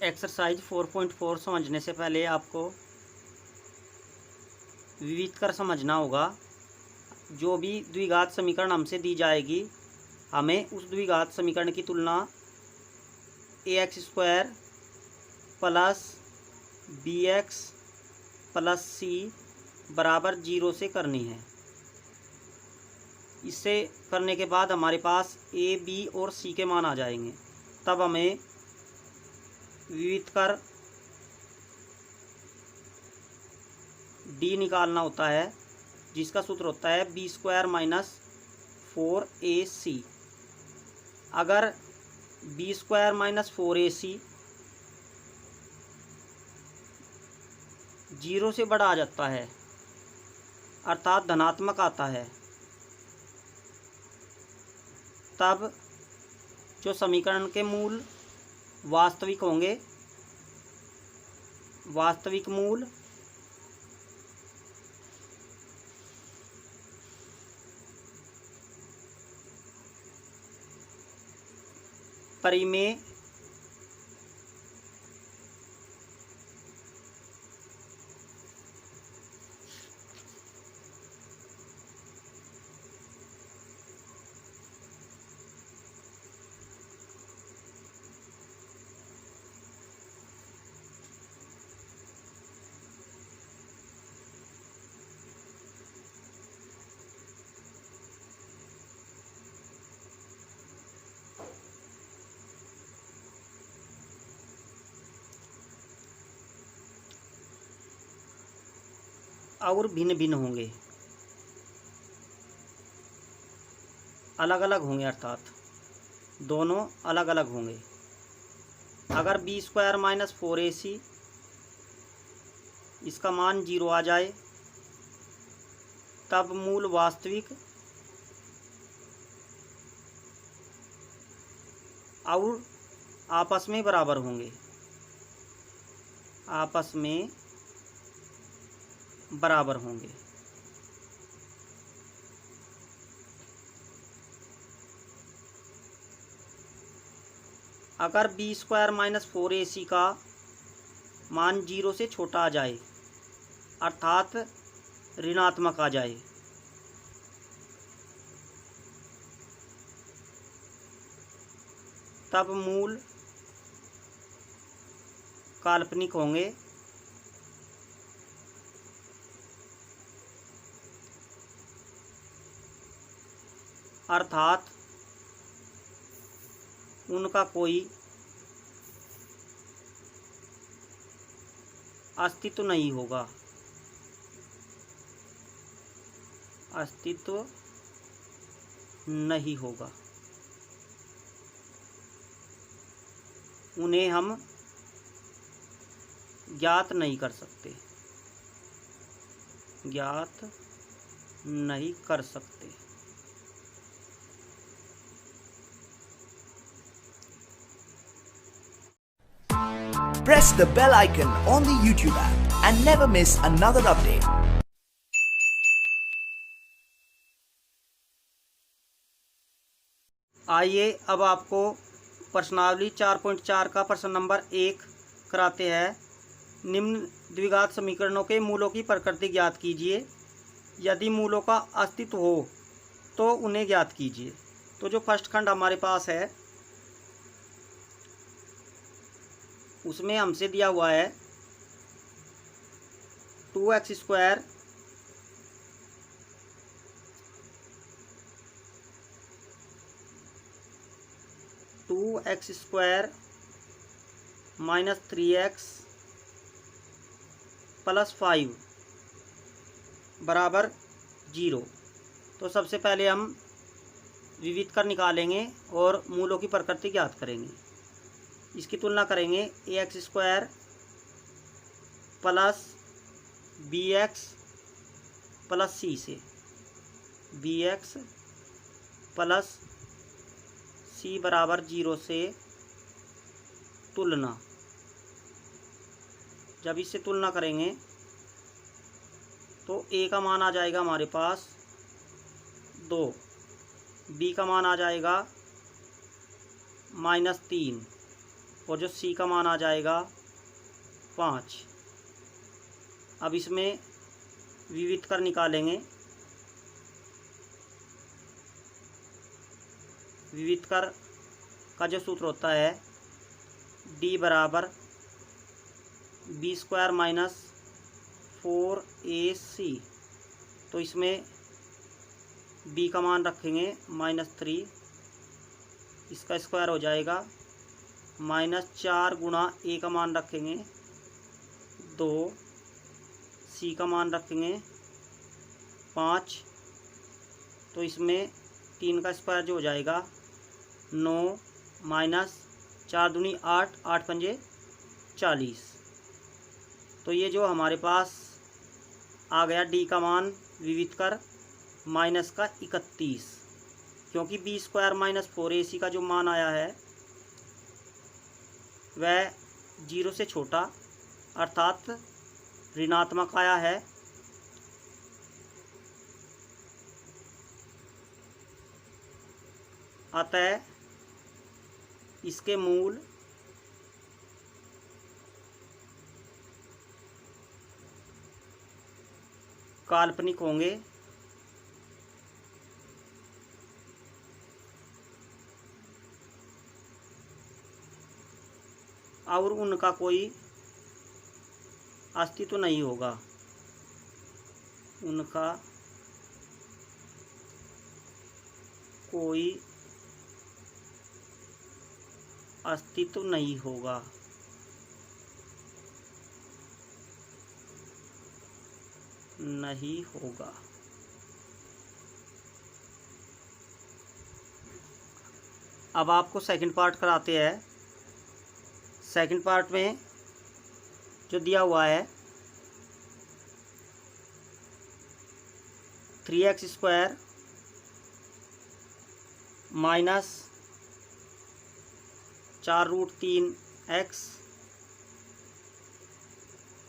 Exercise 4.4 समझने से पहले आपको विविध कर समझना होगा। जो भी द्विघात समीकरण हमसे दी जाएगी, हमें उस द्विघात समीकरण की तुलना ax² plus bx plus c बराबर 0 से करनी है। इससे करने के बाद हमारे पास a, b और c के मान आ जाएंगे। तब हमें विविध कर d निकालना होता है, जिसका सूत्र होता है b² माइनस 4ac। अगर b² माइनस 4ac 0 से बड़ा आ जाता है, अर्थात धनात्मक आता है, तब जो समीकरण के मूल वास्तविक होंगे, वास्तविक मूल परिमेय और भिन्न भिन्न होंगे, अलग अलग होंगे, अर्थात दोनों अलग अलग होंगे। अगर b² माइनस 4ac इसका मान 0 आ जाए, तब मूल वास्तविक और आपस में बराबर होंगे, आपस में बराबर होंगे। अगर b² माइनस 4ac का मान 0 से छोटा आ जाए, अर्थात ऋणात्मक आ जाए, तब मूल काल्पनिक होंगे, अर्थात उनका कोई अस्तित्व नहीं होगा, अस्तित्व नहीं होगा। उन्हें हम ज्ञात नहीं कर सकते, ज्ञात नहीं कर सकते। Press the bell icon on the YouTube app and never miss another update. आइए अब आपको प्रश्नावली 4.4 का प्रश्न नंबर 1 कराते हैं। निम्न द्विघात समीकरणों के मूलों की प्रकृति ज्ञात कीजिए। यदि मूलों का अस्तित्व हो तो उन्हें ज्ञात कीजिए। तो जो फर्स्ट खंड हमारे पास है, उसमें हमसे दिया हुआ है 2x² माइनस 3x प्लस 5 बराबर 0। तो सबसे पहले हम विविध कर निकालेंगे और मूलों की प्रकृति ज्ञात करेंगे। इसकी तुलना करेंगे ax² plus bx plus c से। bx प्लस c बराबर 0 से तुलना। जब इससे तुलना करेंगे तो a का मान आ जाएगा हमारे पास 2, b का मान आ जाएगा -3, और जो सी का मान आ जाएगा 5। अब इसमें विविध कर निकालेंगे। विविध कर का जो सूत्र होता है d बराबर b² माइनस 4ac। तो इसमें b का मान रखेंगे -3, इसका स्क्वायर हो जाएगा -4 गुणा a का मान रखेंगे 2, c का मान रखेंगे 5। तो इसमें 3 का स्क्वायर जो हो जाएगा 9 माइनस 4 दूनी 8, 8 पंजे 40। तो ये जो हमारे पास आ गया d का मान विविध कर माइनस का 31, क्योंकि b² माइनस 4ac का जो मान आया है वह 0 से छोटा अर्थात ऋणात्मक आया है। अतः इसके मूल काल्पनिक होंगे और उनका कोई अस्तित्व नहीं होगा। उनका कोई अस्तित्व नहीं होगा। नहीं होगा। अब आपको सेकंड पार्ट कराते हैं। सेकंड पार्ट में जो दिया हुआ है 3x² माइनस 4√3x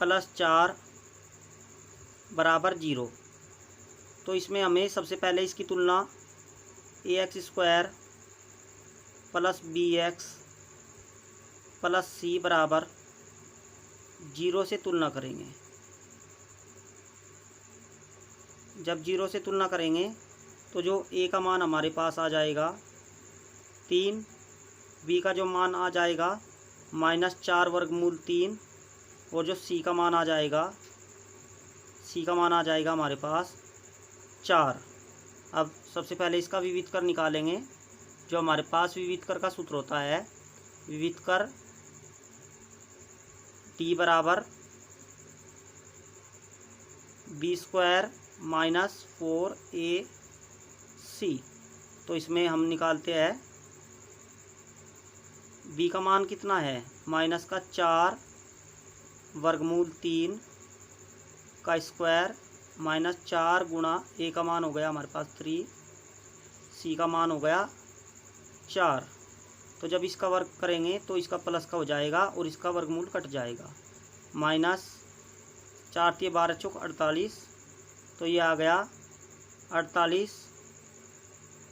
प्लस 4 बराबर 0। तो इसमें हमें सबसे पहले इसकी तुलना ax² plus bx plus c बराबर 0 से तुलना करेंगे। जब 0 से तुलना करेंगे तो जो a का मान हमारे पास आ जाएगा 3, b का जो मान आ जाएगा -4 वर्गमूल 3 और जो c का मान आ जाएगा हमारे पास 4। अब सबसे पहले इसका विविध कर निकालेंगे। जो हमारे पास विविध कर का सूत्र होता है विविध कर t बराबर b² माइनस 4ac। तो इसमें हम निकालते हैं b का मान कितना है -4 वर्गमूल 3 का स्क्वायर -4 गुणा a का मान हो गया हमारे पास 3, c का मान हो गया 4। तो जब इसका वर्ग करेंगे तो इसका प्लस का हो जाएगा और इसका वर्गमूल कट जाएगा। -4 × 12 = 48। तो ये आ गया 48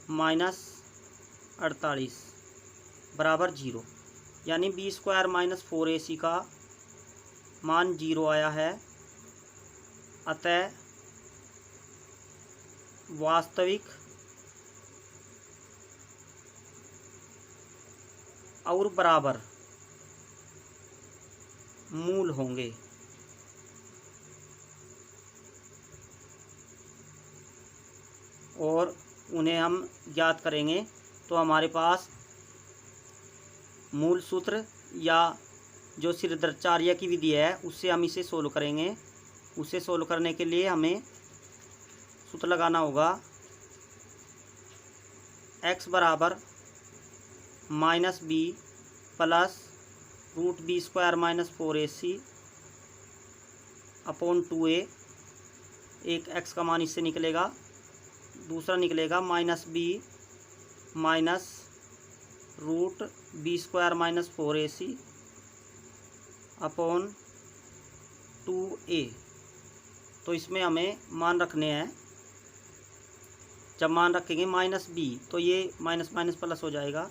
- 48 बराबर 0, यानी b² माइनस 4ac का मान 0 आया है। अतः वास्तविक और बराबर मूल होंगे। और उन्हें हम ज्ञात करेंगे तो हमारे पास मूल सूत्र या जो सिरदर्चार्य की विधि है उससे हम इसे सोल्व करेंगे। उसे सोल्व करने के लिए हमें सूत्र लगाना होगा x बराबर -b plus √b² minus 4ac upon 2a। एक x का मान इससे निकलेगा, दूसरा निकलेगा -b minus √b² minus 4ac upon 2a। तो इसमें हमें मान रखने हैं। जब मान रखेंगे -b तो ये माइनस माइनस प्लस हो जाएगा।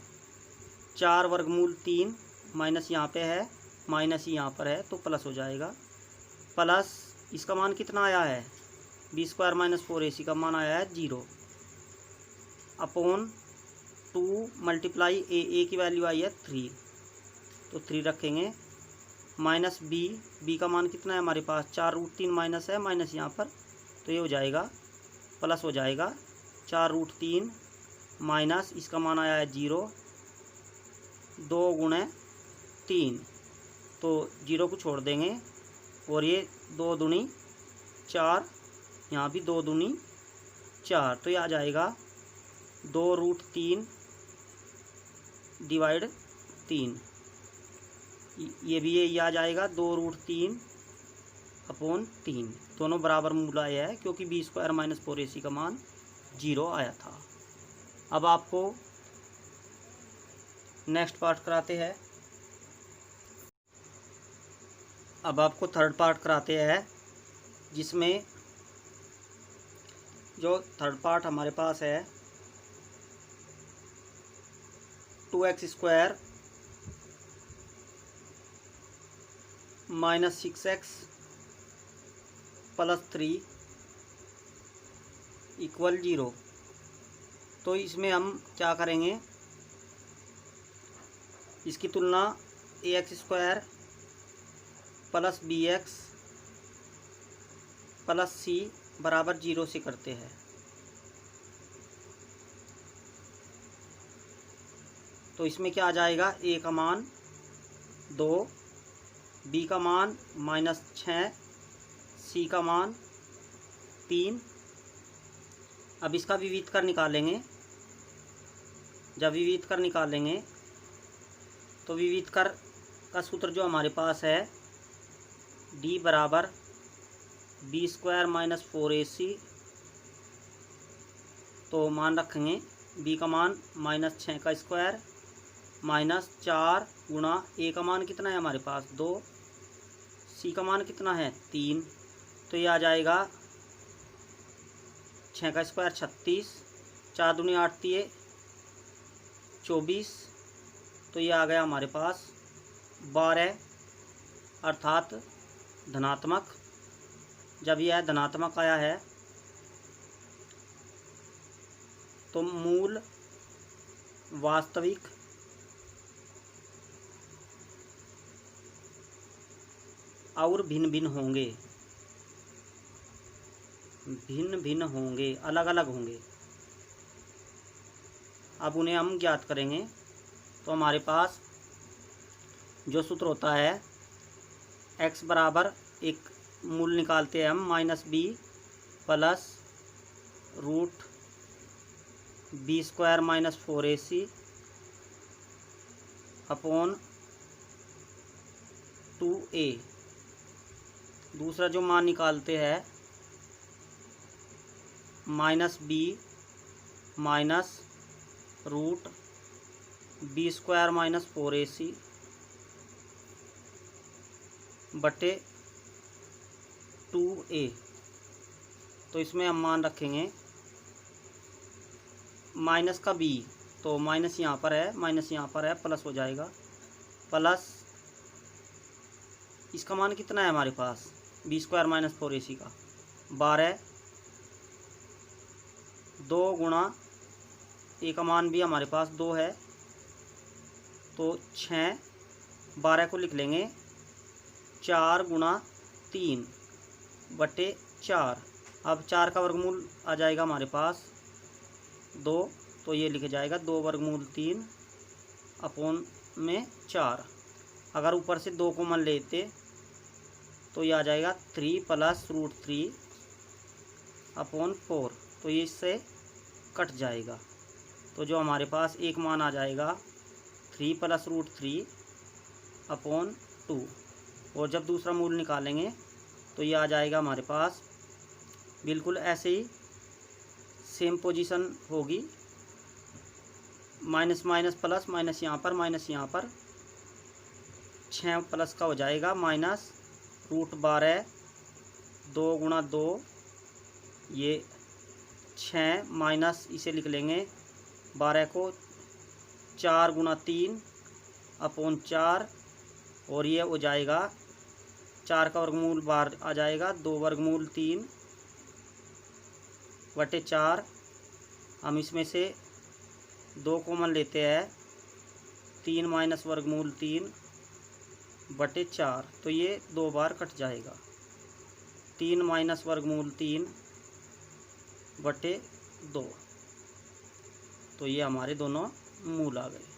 4 वर्गमूल 3 माइनस यहाँ पे है, माइनस ही यहाँ पर है तो प्लस हो जाएगा। प्लस इसका मान कितना आया है, बी स्क्वायर माइनस 4ac का मान आया है 0 अपॉन 2 मल्टीप्लाई ए की वैल्यू आई है 3, तो 3 रखेंगे। माइनस बी का मान कितना है हमारे पास, 4√3 माइनस है, माइनस यहाँ पर, तो ये हो जाएगा प्लस हो जाएगा 4√3 माइनस इसका मान आया है 0, 2 गुणे 3, तो 0 को छोड़ देंगे और ये 2 दूनी 4, यहाँ भी 2 दूनी 4, तो ये आ जाएगा 2√3 डिवाइड 3, ये भी ये आ जाएगा 2√3 अपॉन 3, दोनों बराबर मूल आया है क्योंकि बी स्क्वायर माइनस 4ac का मान 0 आया था। अब आपको नेक्स्ट पार्ट कराते हैं। अब आपको थर्ड पार्ट कराते हैं, जिसमें जो थर्ड पार्ट हमारे पास है 2x² minus 6x plus 3 equal 0। तो इसमें हम क्या करेंगे, इसकी तुलना ax² plus bx plus c बराबर 0 से करते हैं। तो इसमें क्या आ जाएगा, a का मान 2, b का मान -6, c का मान 3। अब इसका विविध कर निकालेंगे। जब विविध कर निकालेंगे तो विविध कर का सूत्र जो हमारे पास है d बराबर बी स्क्वायर माइनस 4ac, तो मान रखेंगे b का मान -6 का स्क्वायर माइनस 4 गुणा a का मान कितना है हमारे पास 2, c का मान कितना है 3, तो ये आ जाएगा 6 का स्क्वायर 36, 4 दूनी 8 दिए 24, तो ये आ गया हमारे पास 12 अर्थात धनात्मक। जब यह धनात्मक आया है तो मूल वास्तविक और भिन्न भिन्न होंगे, भिन्न भिन्न होंगे, अलग अलग होंगे। अब उन्हें हम ज्ञात करेंगे। तो हमारे पास जो सूत्र होता है x बराबर एक मूल निकालते हैं हम -b plus root B square minus 4ac upon 2a। दूसरा जो मान निकालते हैं -b minus root B square minus 4ac बटे 2a। तो इसमें हम मान रखेंगे माइनस का b, तो माइनस यहाँ पर है, माइनस यहाँ पर है, प्लस हो जाएगा। प्लस इसका मान कितना है हमारे पास बी स्क्वायर माइनस 4ac का 12, 2 गुणा a का मान भी हमारे पास 2 है, तो 6, 12 को लिख लेंगे 4 गुणा 3 बटे 4। अब 4 का वर्गमूल आ जाएगा हमारे पास 2, तो ये लिखा जाएगा 2 वर्गमूल 3 अपॉन में 4। अगर ऊपर से 2 कॉमन लेते तो ये आ जाएगा 3 प्लस रूट 3 अपॉन 4, तो ये इससे कट जाएगा। तो जो हमारे पास एक मान आ जाएगा 3 प्लस रूट 3 अपॉन 2। और जब दूसरा मूल निकालेंगे तो ये आ जाएगा हमारे पास बिल्कुल ऐसे ही सेम पोजीशन होगी, माइनस माइनस प्लस, माइनस यहाँ पर 6 प्लस का हो जाएगा माइनस रूट 12, 2 गुणा 2 ये 6 माइनस इसे लिख लेंगे 12 को 4 गुणा 3 अपॉन 4, और ये हो जाएगा 4 का वर्गमूल बाहर आ जाएगा, 2 वर्गमूल 3 बटे 4। हम इसमें से 2 कॉमन लेते हैं, 3 माइनस वर्गमूल 3 बटे 4, तो ये 2 बार कट जाएगा। 3 माइनस वर्गमूल 3 बटे 2, तो ये हमारे दोनों मूल आ गए।